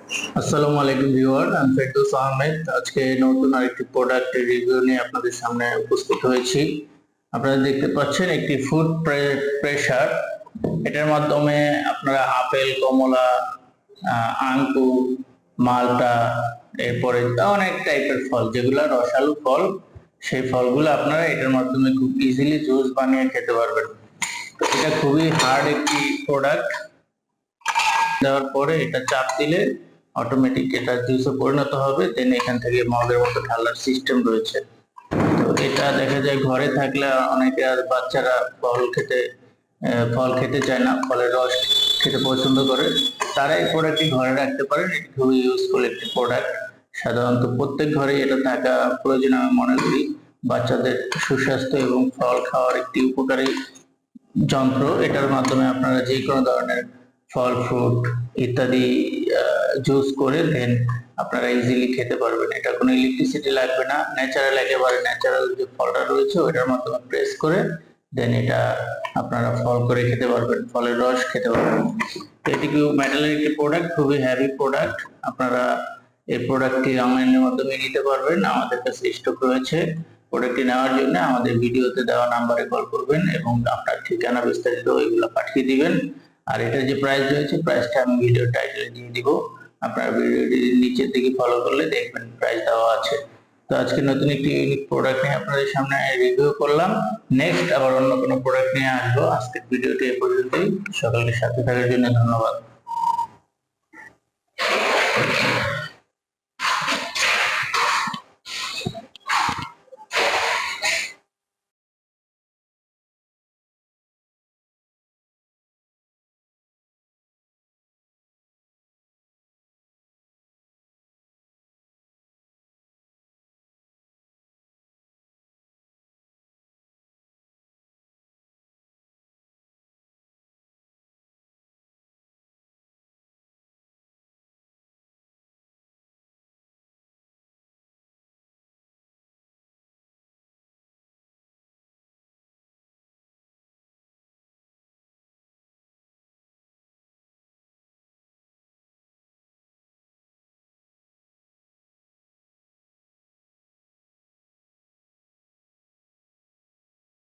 আসসালামু আলাইকুম ভিউয়ার, আমি ফেরদৌস আহমেদ। আজকে নতুন আরেকটি প্রোডাক্টের রিভিউ নিয়ে আপনাদের সামনে উপস্থিত হয়েছি। আপনারা দেখতে পাচ্ছেন একটি ফুড প্রেসার। এটার মাধ্যমে আপনারা আপেল, কমলা, আঙ্গুর, মালটা, এরপরে অনেক টাইপের ফল যেগুলো রসালো ফল, সেই ফলগুলো আপনারা এটার মাধ্যমে খুব ইজিলি জুস বানিয়ে খেতে পারবেন। এটা খুবই হার্ড একটি প্রোডাক্ট। দেওয়ার পরে এটা চাপ দিলে অটোমেটিক এটা জুসে পরিণত হবে। দেন এখান থেকে মগের মতো ঢালার সিস্টেম রয়েছে। তো এটা দেখা যায় ঘরে থাকলে অনেকে আর বাচ্চারা ফল খেতে চায় না, ফলের রস খেতে পছন্দ করে, তারা এই প্রোডাক্টটি ঘরে রাখতে পারেন। এটি খুবই ইউজফুল একটি প্রোডাক্ট। সাধারণত প্রত্যেক ঘরে এটা থাকা প্রয়োজন আমি মনে করি। বাচ্চাদের সুস্বাস্থ্য এবং ফল খাওয়ার একটি উপকারী যন্ত্র। এটার মাধ্যমে আপনারা যে কোনো ধরনের ফল, ফ্রুট ইত্যাদি জুস করে দেন আপনারা ইজিলি খেতে পারবেন। এটা কোনো ইলেকট্রিসিটি লাগবে না, ন্যাচারাল, একেবারে ন্যাচারাল যে ফলটা রয়েছে ওটার মাধ্যমে প্রেস করে দেন এটা আপনারা ফল করে খেতে পারবেন, ফলের রস খেতে পারবেন। তো এটি কি মেটালের একটি প্রোডাক্ট, খুবই হ্যাভি প্রোডাক্ট। আপনারা এই প্রোডাক্টটি অনলাইনের মাধ্যমে নিতে পারবেন, আমাদের কাছে স্টক রয়েছে। প্রোডাক্টটি নেওয়ার জন্য আমাদের ভিডিওতে দেওয়া নাম্বারে কল করবেন এবং আপনার ঠিকানা বিস্তারিত এগুলো পাঠিয়ে দিবেন। আর এটার যে প্রাইস রয়েছে, প্রাইসটা আমি ভিডিও টাইটেলে দিয়ে দিব। আপনার ভিডিওটি নিচের দিকে ফলো করলে দেখবেন প্রাইস দেওয়া আছে। তো আজকে নতুন একটি ইউনিক প্রোডাক্ট নিয়ে আপনাদের সামনে রিভিউ করলাম। নেক্সট আবার অন্য কোনো প্রোডাক্ট নিয়ে আসবো। আজকের ভিডিওটি এ পর্যন্তই। সকলকে সাথে থাকার জন্য ধন্যবাদ।